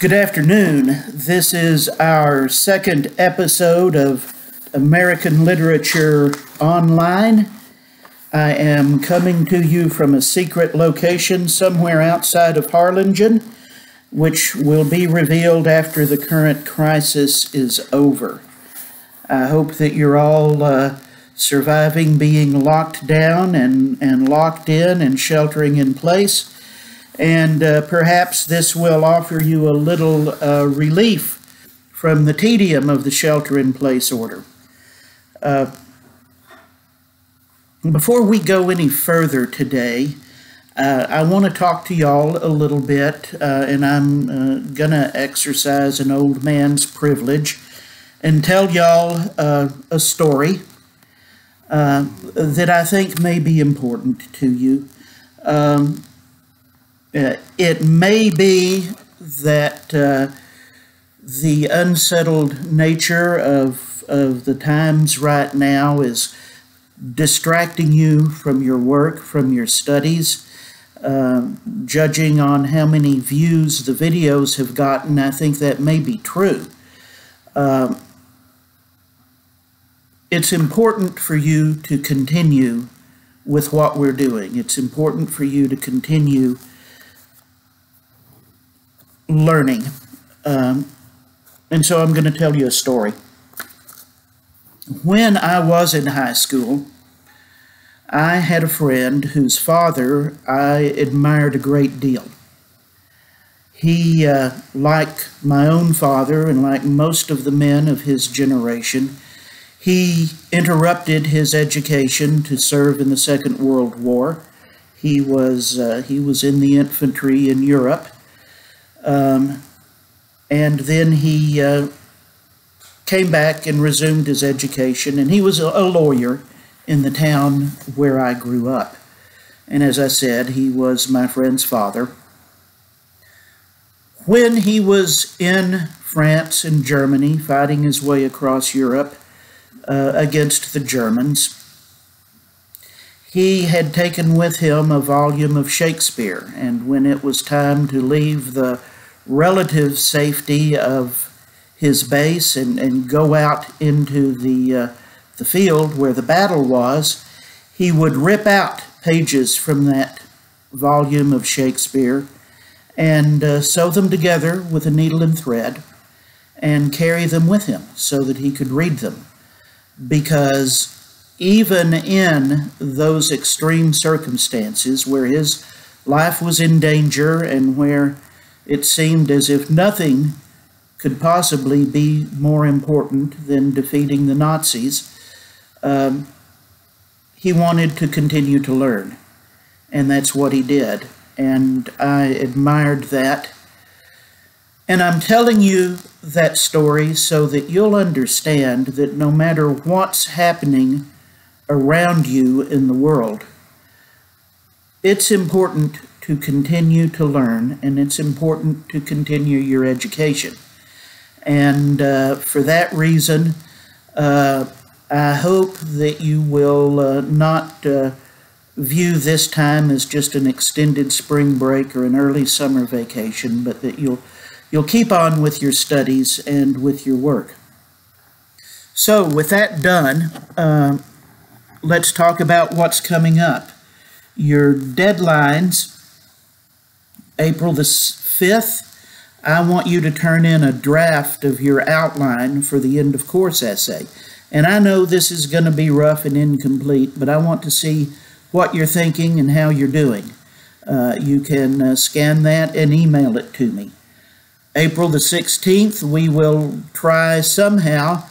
Good afternoon. This is our second episode of American Literature Online. I am coming to you from a secret location somewhere outside of Harlingen, which will be revealed after the current crisis is over. I hope that you're all surviving being locked down and locked in and sheltering in place. And perhaps this will offer you a little relief from the tedium of the shelter-in-place order. Before we go any further today, I want to talk to y'all a little bit, and I'm going to exercise an old man's privilege and tell y'all a story that I think may be important to you. It may be that the unsettled nature of the times right now is distracting you from your work, from your studies. Judging on how many views the videos have gotten, I think that may be true. It's important for you to continue with what we're doing. It's important for you to continue learning. And so I'm going to tell you a story. When I was in high school, I had a friend whose father I admired a great deal. He, like my own father and like most of the men of his generation, he interrupted his education to serve in the Second World War. He was in the infantry in Europe. And then he came back and resumed his education, and he was a lawyer in the town where I grew up. And as I said, he was my friend's father. When he was in France and Germany, fighting his way across Europe against the Germans, he had taken with him a volume of Shakespeare, and when it was time to leave the relative safety of his base and go out into the field where the battle was, he would rip out pages from that volume of Shakespeare and sew them together with a needle and thread and carry them with him so that he could read them. Because even in those extreme circumstances where his life was in danger and where it seemed as if nothing could possibly be more important than defeating the Nazis, he wanted to continue to learn. And that's what he did. And I admired that. And I'm telling you that story so that you'll understand that no matter what's happening around you in the world, it's important to continue to learn, and it's important to continue your education. And for that reason, I hope that you will not view this time as just an extended spring break or an early summer vacation, but that you'll keep on with your studies and with your work. So with that done, let's talk about what's coming up. Your deadlines, April the 5th, I want you to turn in a draft of your outline for the end of course essay. And I know this is going to be rough and incomplete, but I want to see what you're thinking and how you're doing. You can scan that and email it to me. April the 16th, we will try somehow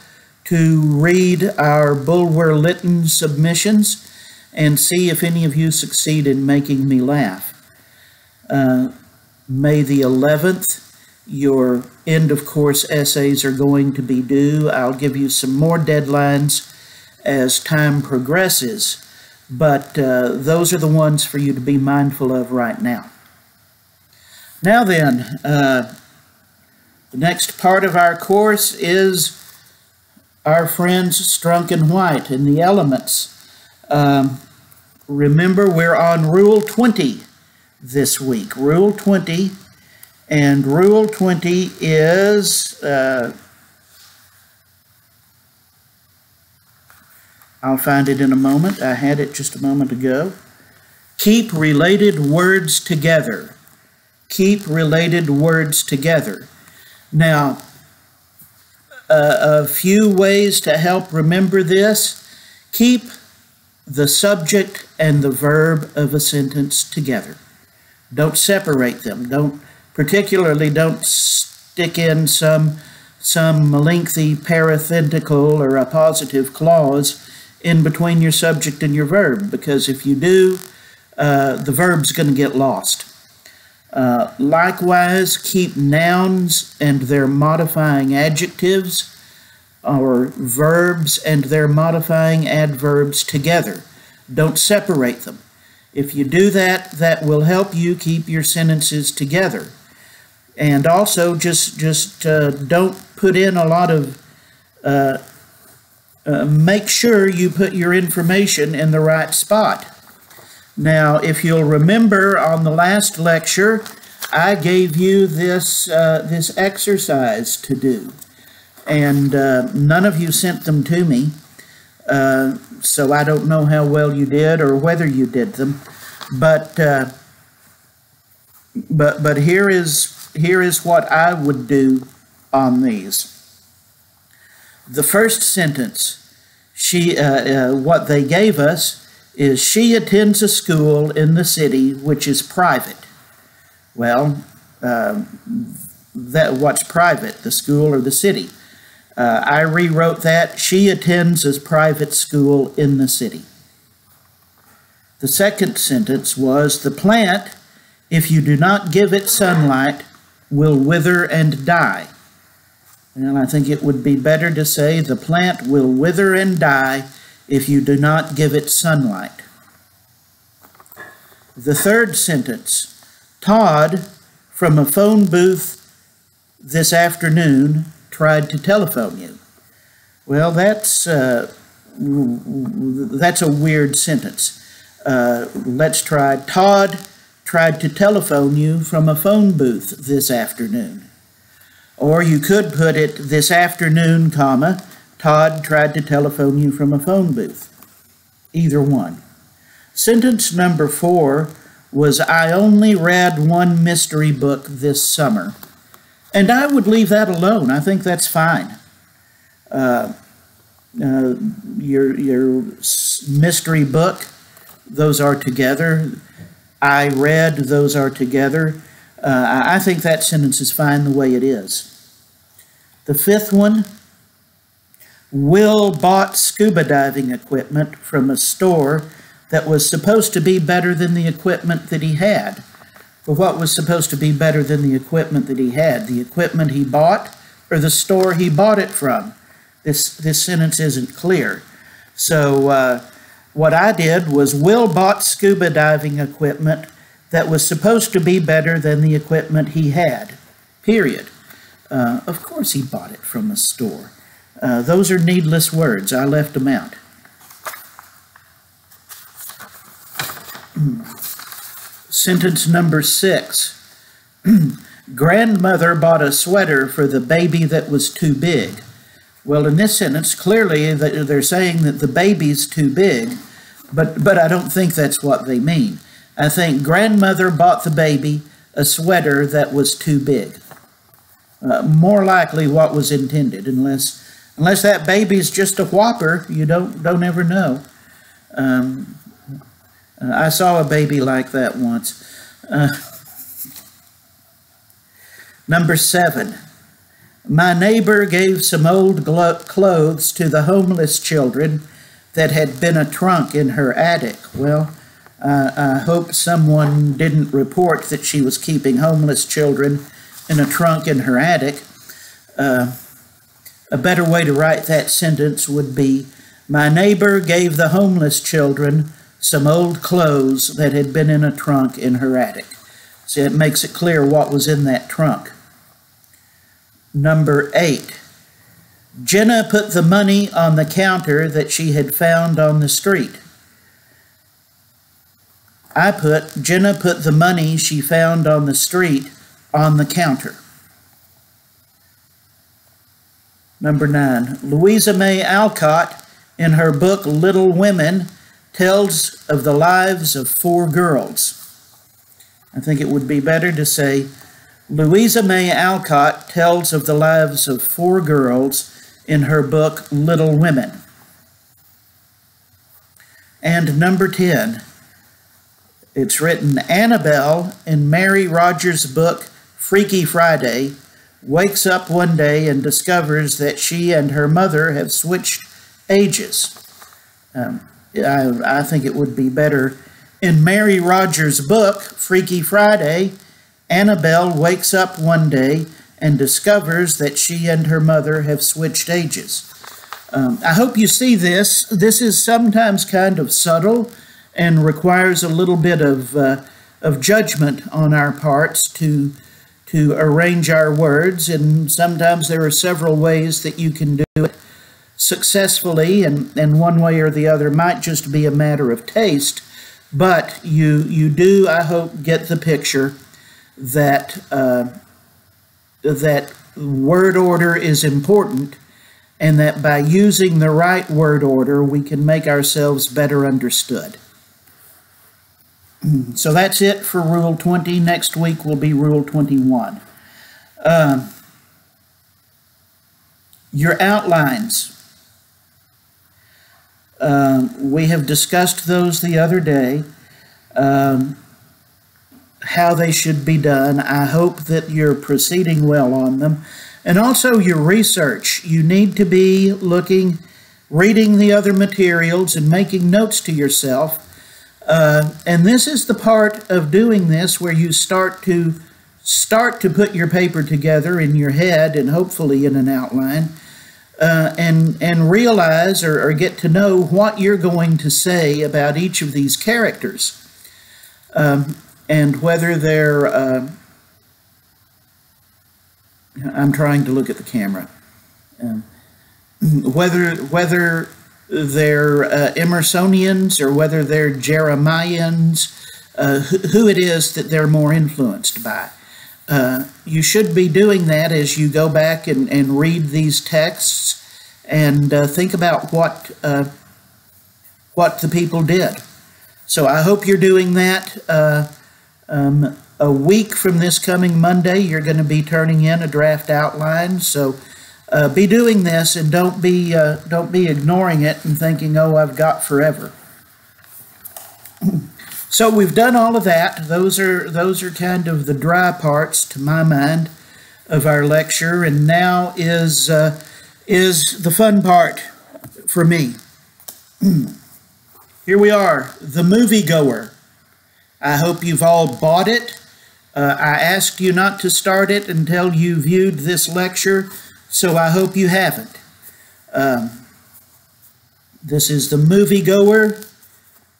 to read our Bulwer Lytton submissions and see if any of you succeed in making me laugh. May the 11th, your end-of-course essays are going to be due. I'll give you some more deadlines as time progresses, but those are the ones for you to be mindful of right now. Now then, the next part of our course is our friends Strunk and White and the elements. Remember, we're on Rule 20 this week. Rule 20 And Rule 20 is, I'll find it in a moment. I had it just a moment ago. Keep related words together. Keep related words together. Now, a few ways to help remember this. Keep the subject and the verb of a sentence together. Don't separate them. Particularly don't stick in some lengthy parenthetical or appositive clause in between your subject and your verb, because if you do, the verb's going to get lost. Likewise, keep nouns and their modifying adjectives or verbs and their modifying adverbs together. Don't separate them. If you do that, that will help you keep your sentences together. And also, just don't put in a lot of, make sure you put your information in the right spot. Now, if you'll remember on the last lecture, I gave you this exercise to do. And none of you sent them to me, so I don't know how well you did or whether you did them. But here is what I would do on these. The first sentence, what they gave us is, she attends a school in the city which is private. Well, what's private, the school or the city? I rewrote that, she attends a private school in the city. The second sentence was, the plant, if you do not give it sunlight, will wither and die. And I think it would be better to say, the plant will wither and die if you do not give it sunlight. The third sentence, Todd, from a phone booth this afternoon, tried to telephone you. Well, that's a weird sentence. Let's try, Todd tried to telephone you from a phone booth this afternoon. Or you could put it, this afternoon, comma, Todd tried to telephone you from a phone booth. Either one. Sentence number 4 was, I only read one mystery book this summer. And I would leave that alone. I think that's fine. Your mystery book, those are together. I read, those are together. I think that sentence is fine the way it is. The fifth one, Will bought scuba diving equipment from a store that was supposed to be better than the equipment that he had. But what was supposed to be better than the equipment that he had? The equipment he bought or the store he bought it from? This sentence isn't clear. So what I did was, Will bought scuba diving equipment that was supposed to be better than the equipment he had, period. Of course he bought it from a store. Those are needless words. I left them out. Sentence number 6. Grandmother bought a sweater for the baby that was too big. Well, in this sentence, clearly they're saying that the baby's too big, but I don't think that's what they mean. I think grandmother bought the baby a sweater that was too big. More likely what was intended, unless that baby's just a whopper, you don't ever know. I saw a baby like that once. Number 7. My neighbor gave some old clothes to the homeless children that had been a trunk in her attic. Well, I hope someone didn't report that she was keeping homeless children in a trunk in her attic. A better way to write that sentence would be, my neighbor gave the homeless children some old clothes that had been in a trunk in her attic. See, it makes it clear what was in that trunk. Number 8. Jenna put the money on the counter that she had found on the street. Jenna put the money she found on the street on the counter. Number 9, Louisa May Alcott, in her book Little Women, tells of the lives of 4 girls. I think it would be better to say, Louisa May Alcott tells of the lives of 4 girls in her book Little Women. And number 10, it's written, Annabelle, in Mary Rogers' book Freaky Friday, wakes up one day and discovers that she and her mother have switched ages. I think it would be better, in Mary Rogers' book Freaky Friday, Annabelle wakes up one day and discovers that she and her mother have switched ages. I hope you see this. This is sometimes kind of subtle and requires a little bit of judgment on our parts to arrange our words, and sometimes there are several ways that you can do it successfully, and one way or the other might just be a matter of taste, but you do, I hope, get the picture that that word order is important, and that by using the right word order, we can make ourselves better understood. So that's it for Rule 20. Next week will be Rule 21. Your outlines. We have discussed those the other day, how they should be done. I hope that you're proceeding well on them. And also your research. You need to be reading the other materials and making notes to yourself. And this is the part of doing this where you start to put your paper together in your head and hopefully in an outline, and realize or get to know what you're going to say about each of these characters, and whether they're I'm trying to look at the camera. Whether they're Emersonians or whether they're Jeremians, who it is that they're more influenced by. You should be doing that as you go back and read these texts and think about what the people did. So I hope you're doing that. A week from this coming Monday, you're going to be turning in a draft outline. So be doing this, and don't be ignoring it and thinking, oh, I've got forever. So we've done all of that. Those are kind of the dry parts, to my mind, of our lecture, and now is the fun part for me. Here we are, The Moviegoer. I hope you've all bought it. I asked you not to start it until you viewed this lecture, so I hope you haven't. This is The Moviegoer.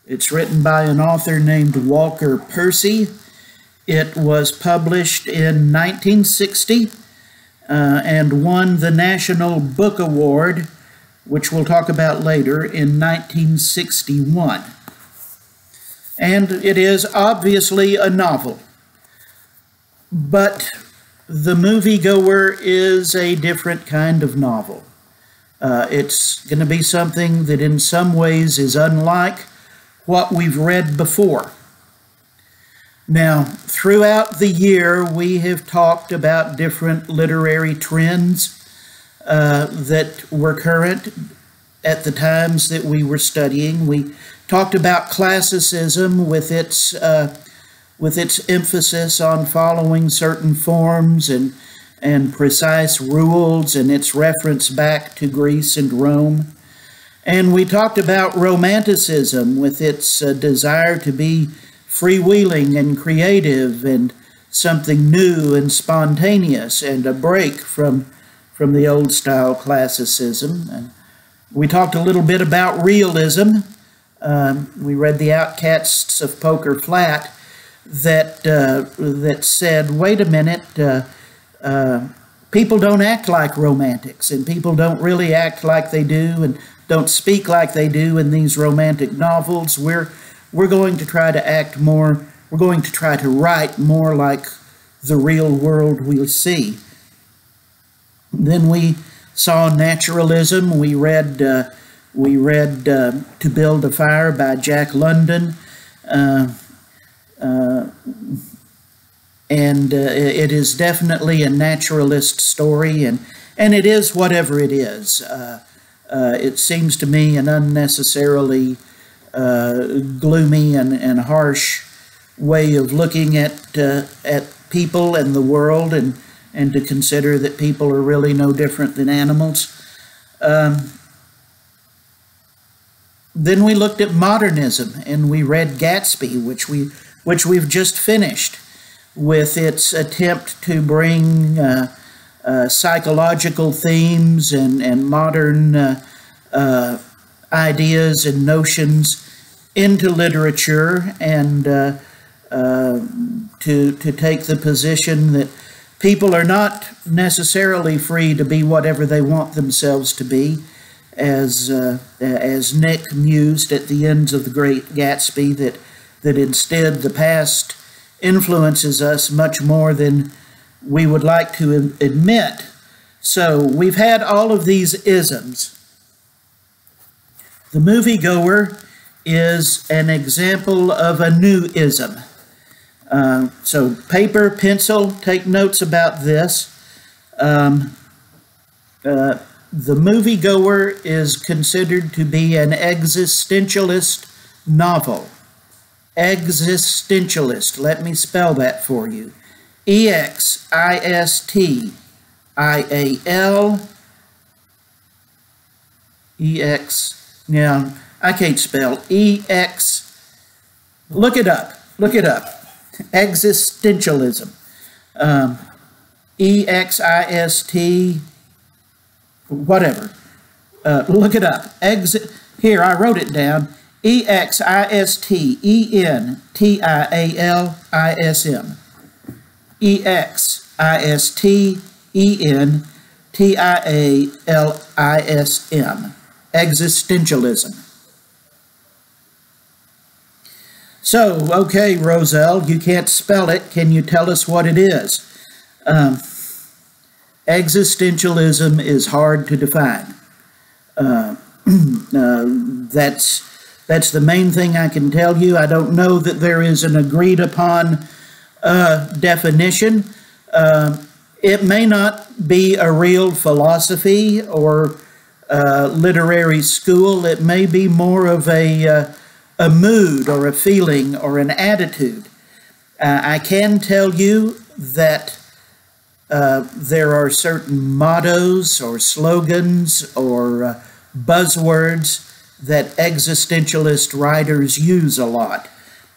It's written by an author named Walker Percy. It was published in 1960 and won the National Book Award, which we'll talk about later, in 1961. And it is obviously a novel. But The Moviegoer is a different kind of novel. It's going to be something that in some ways is unlike what we've read before. Now, throughout the year, we have talked about different literary trends that were current at the times that we were studying. We talked about classicism with its emphasis on following certain forms and precise rules, and its reference back to Greece and Rome. And we talked about Romanticism with its desire to be freewheeling and creative and something new and spontaneous and a break from the old-style classicism. And we talked a little bit about realism. We read The Outcasts of Poker Flat that said, wait a minute, people don't act like romantics, and people don't really act like they do and don't speak like they do in these romantic novels. We're going to try to act more, we're going to try to write more like the real world we see. Then we saw naturalism. We read To Build a Fire by Jack London. It is definitely a naturalist story, and it is whatever it is. It seems to me an unnecessarily gloomy and harsh way of looking at people and the world, and to consider that people are really no different than animals. Then we looked at modernism, and we read Gatsby, which we've just finished, with its attempt to bring psychological themes and modern ideas and notions into literature, and to take the position that people are not necessarily free to be whatever they want themselves to be, as Nick mused at the ends of The Great Gatsby, that instead the past influences us much more than we would like to admit. So we've had all of these isms. The Moviegoer is an example of a new ism. So paper, pencil, take notes about this. The Moviegoer is considered to be an existentialist novel. Existentialist. Let me spell that for you. E-X-I-S-T-I-A-L. Now, I can't spell. E-X. Look it up. Look it up. Existentialism. E-X-I-S-T. Whatever. Look it up. Here, I wrote it down. E-X-I-S-T-E-N-T-I-A-L-I-S-M. E-X-I-S-T-E-N-T-I-A-L-I-S-M. Existentialism. So, okay, Roselle, you can't spell it. Can you tell us what it is? Existentialism is hard to define. That's the main thing I can tell you. I don't know that there is an agreed upon definition. It may not be a real philosophy or literary school. It may be more of a mood or a feeling or an attitude. I can tell you that there are certain mottos or slogans or buzzwords that existentialist writers use a lot.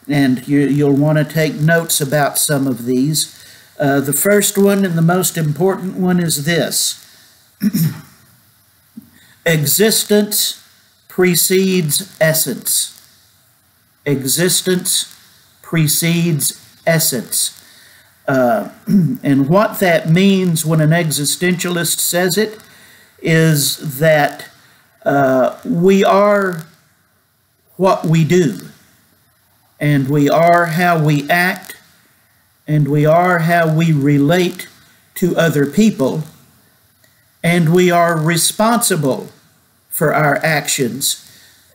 And you'll want to take notes about some of these. The first one and the most important one is this. Existence precedes essence. Existence precedes essence. And what that means when an existentialist says it is that we are what we do, and we are how we act, and we are how we relate to other people, and we are responsible for our actions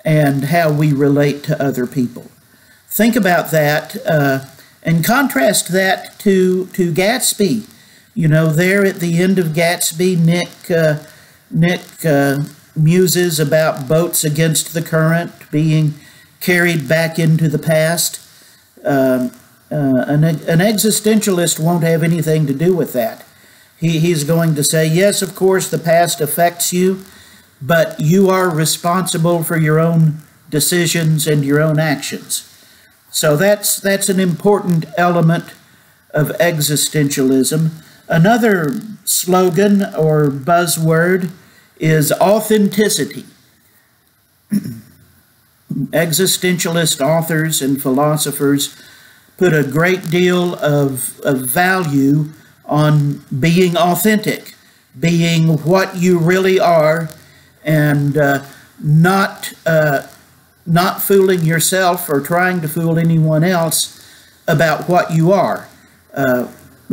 and how we relate to other people. Think about that and contrast that to Gatsby. You know, there at the end of Gatsby, Nick muses about boats against the current being carried back into the past. An existentialist won't have anything to do with that. He's going to say, yes, of course, the past affects you, but you are responsible for your own decisions and your own actions. So that's an important element of existentialism. Another slogan or buzzword is authenticity. Existentialist authors and philosophers put a great deal of value on being authentic, being what you really are, and not fooling yourself or trying to fool anyone else about what you are.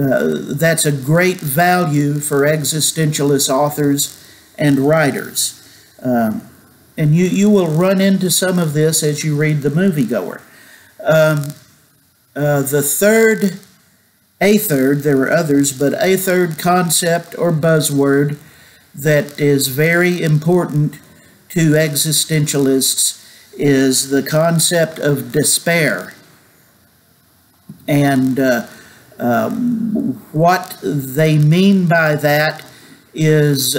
that's a great value for existentialist authors and writers. And you will run into some of this as you read The Moviegoer. There are others, but a third concept or buzzword that is very important to existentialists is the concept of despair. And what they mean by that is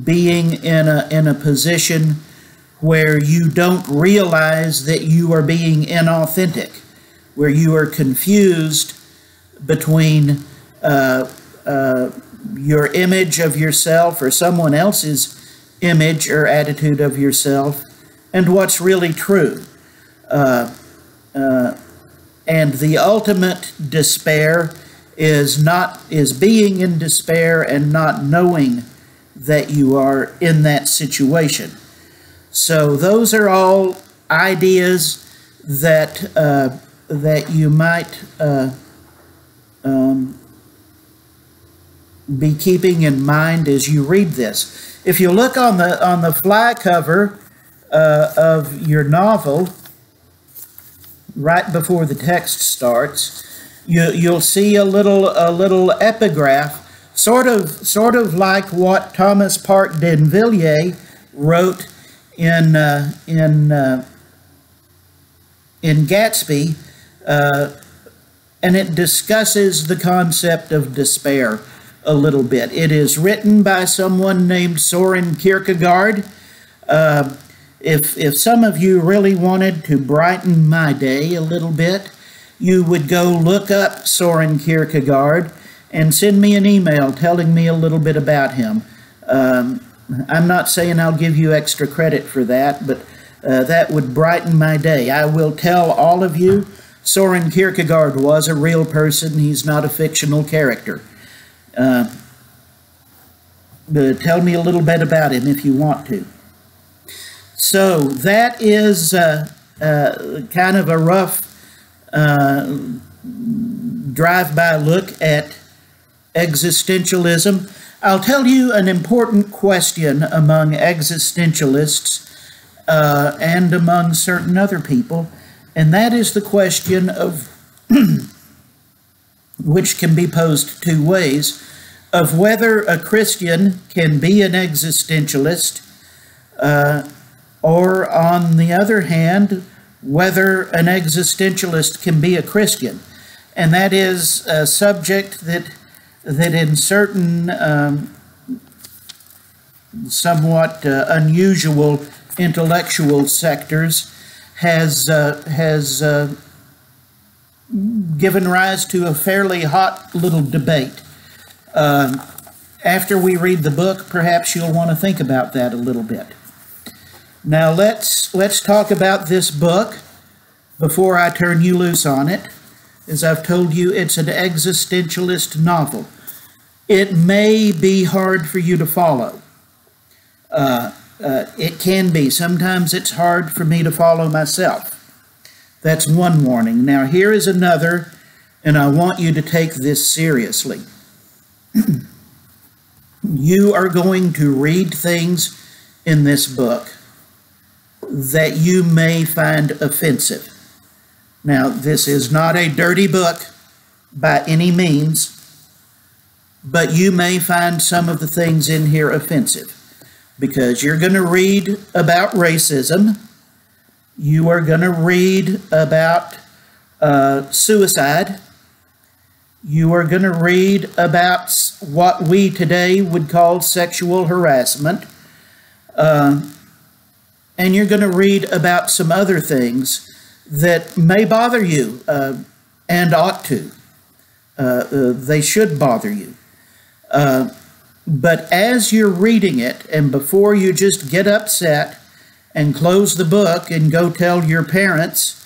being in a position where you don't realize that you are being inauthentic, where you are confused between your image of yourself or someone else's image or attitude of yourself and what's really true. And the ultimate despair is being in despair and not knowing that you are in that situation. So those are all ideas that you might be keeping in mind as you read this. If you look on the fly cover of your novel, right before the text starts, you'll see a little epigraph, sort of like what Thomas Park D'Invilliers wrote in Gatsby, and it discusses the concept of despair a little bit. It is written by someone named Soren Kierkegaard. If some of you really wanted to brighten my day a little bit, you would go look up Soren Kierkegaard and send me an email telling me a little bit about him. I'm not saying I'll give you extra credit for that, but that would brighten my day. I will tell all of you, Soren Kierkegaard was a real person. He's not a fictional character. But tell me a little bit about him if you want to. So that is kind of a rough drive-by look at existentialism. I'll tell you an important question among existentialists and among certain other people, and that is the question of, which can be posed two ways, of whether a Christian can be an existentialist, or on the other hand, whether an existentialist can be a Christian. And that is a subject that in certain somewhat unusual intellectual sectors has given rise to a fairly hot little debate. After we read the book, perhaps you'll want to think about that a little bit. Now let's talk about this book before I turn you loose on it. As I've told you, it's an existentialist novel. It may be hard for you to follow. It can be. Sometimes it's hard for me to follow myself. That's one warning. Now here is another, and I want you to take this seriously. You are going to read things in this book that you may find offensive. Now, this is not a dirty book by any means, but you may find some of the things in here offensive because you're going to read about racism. You are going to read about suicide. You are going to read about what we today would call sexual harassment. And you're going to read about some other things that may bother you and ought to. They should bother you. But as you're reading it, and before you just get upset and close the book and go tell your parents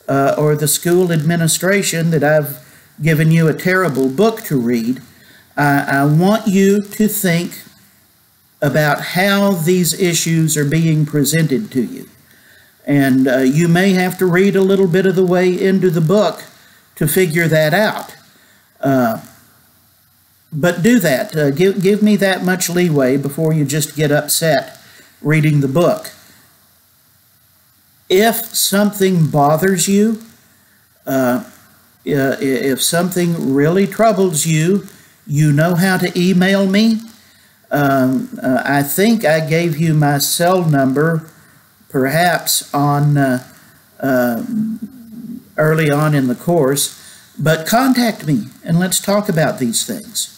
or the school administration that I've given you a terrible book to read, I want you to think about how these issues are being presented to you. And you may have to read a little bit of the way into the book to figure that out. But do that. Give me that much leeway before you just get upset reading the book. If something bothers you, if something really troubles you, you know how to email me. I think I gave you my cell number, perhaps on early on in the course, but contact me and let's talk about these things.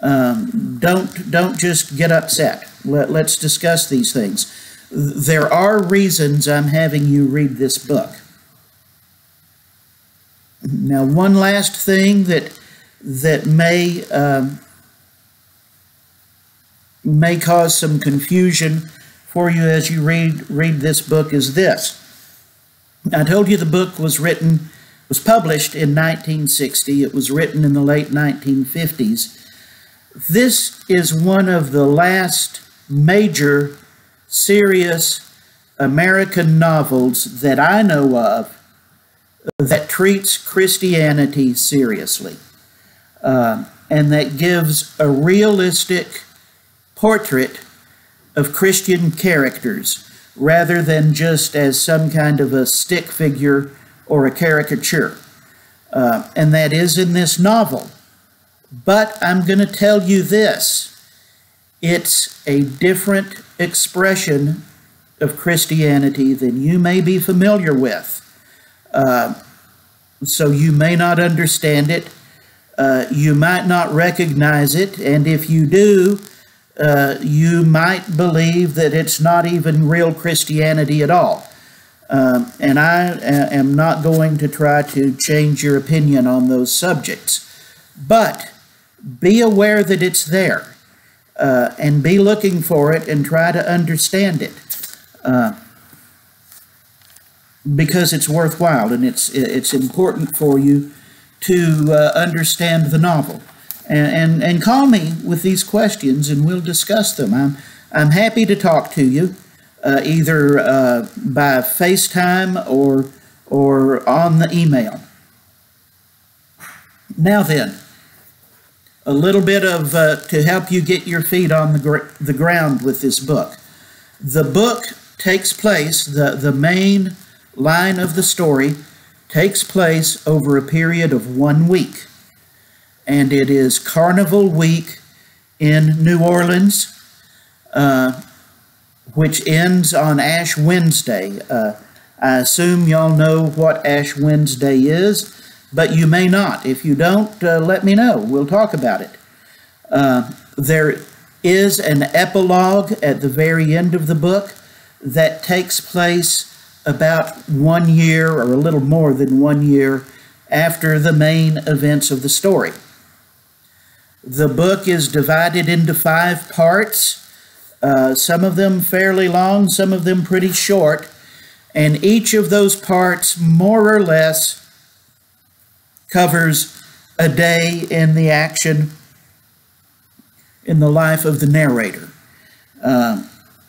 Don't just get upset. Let's discuss these things. There are reasons I'm having you read this book. Now, one last thing that may cause some confusion for you as you read this book is this. I told you the book was published in 1960. It was written in the late 1950s. This is one of the last major, serious American novels that I know of that treats Christianity seriously, and that gives a realistic portrait of Christian characters rather than just as some kind of a stick figure or a caricature. And that is in this novel. But I'm going to tell you this. It's a different expression of Christianity than you may be familiar with. So you may not understand it. You might not recognize it. And if you do, you might believe that it's not even real Christianity at all. And I am not going to try to change your opinion on those subjects. But be aware that it's there, and be looking for it and try to understand it, because it's worthwhile and it's important for you to understand the novel. And call me with these questions and we'll discuss them. I'm happy to talk to you, either by FaceTime or on the email. Now then, a little bit of to help you get your feet on the ground with this book. The book takes place, the main line of the story takes place over a period of 1 week. And it is Carnival Week in New Orleans, which ends on Ash Wednesday. I assume y'all know what Ash Wednesday is, but you may not. If you don't, let me know. We'll talk about it. There is an epilogue at the very end of the book that takes place about 1 year or a little more than 1 year after the main events of the story. The book is divided into 5 parts, some of them fairly long, some of them pretty short, and each of those parts more or less covers a day in the action in the life of the narrator.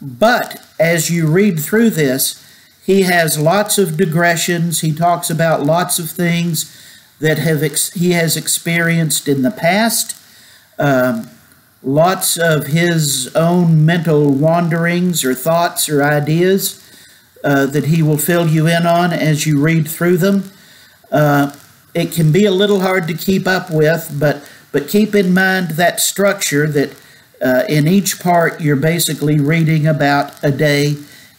But as you read through this, he has lots of digressions. He talks about lots of things that he has experienced in the past, lots of his own mental wanderings or thoughts or ideas that he will fill you in on as you read through them. It can be a little hard to keep up with, but keep in mind that structure that in each part you're basically reading about a day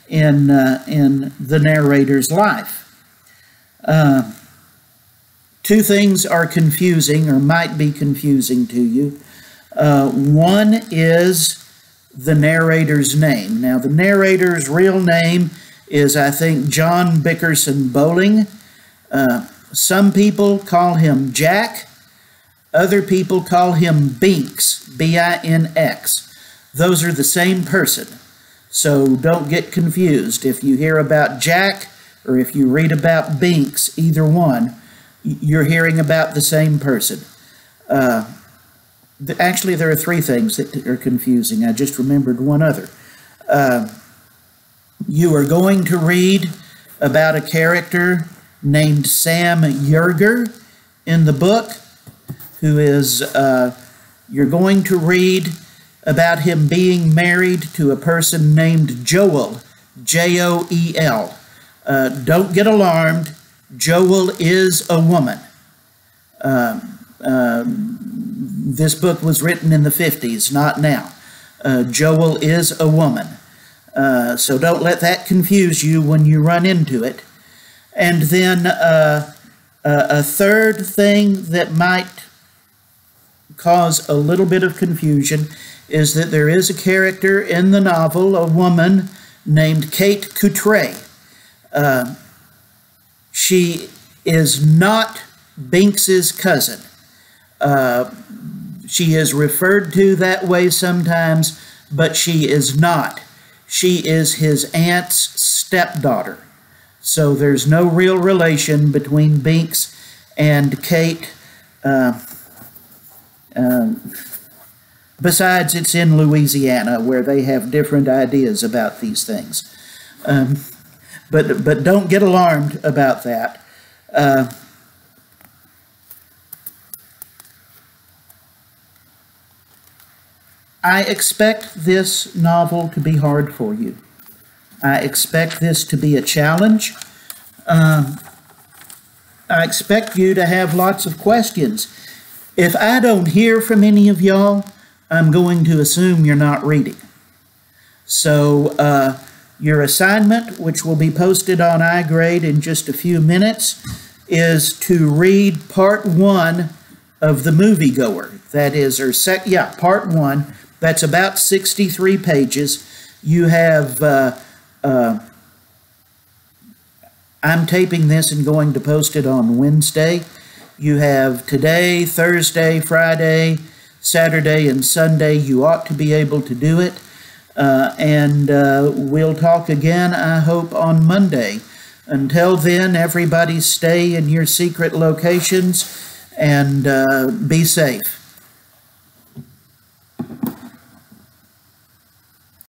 in the narrator's life. 2 things are confusing or might be confusing to you. One is the narrator's name. Now, the narrator's real name is, I think, John Bickerson Bowling. Some people call him Jack. Other people call him Binks, B-I-N-X. Those are the same person. So don't get confused. If you hear about Jack or if you read about Binks, either one, you're hearing about the same person. Actually, there are 3 things that are confusing. I just remembered one other. You are going to read about a character named Sam Yerger in the book, who is, you're going to read about him being married to a person named Joel, Joel. Don't get alarmed. Joel is a woman. This book was written in the 50s, not now. Joel is a woman. So don't let that confuse you when you run into it. And then a third thing that might cause a little bit of confusion is that there is a character in the novel, a woman named Kate Coutray. She is not Binks's cousin. She is referred to that way sometimes, but she is not. She is his aunt's stepdaughter. So there's no real relation between Binks and Kate. Besides, it's in Louisiana, where they have different ideas about these things. But don't get alarmed about that. I expect this novel to be hard for you. I expect this to be a challenge. I expect you to have lots of questions. If I don't hear from any of y'all, I'm going to assume you're not reading. So your assignment, which will be posted on iGrade in just a few minutes, is to read part 1 of The Moviegoer. That is, part 1. That's about 63 pages. You have, I'm taping this and going to post it on Wednesday. You have today, Thursday, Friday, Saturday, and Sunday. You ought to be able to do it. And we'll talk again, I hope, on Monday. Until then, everybody stay in your secret locations and be safe.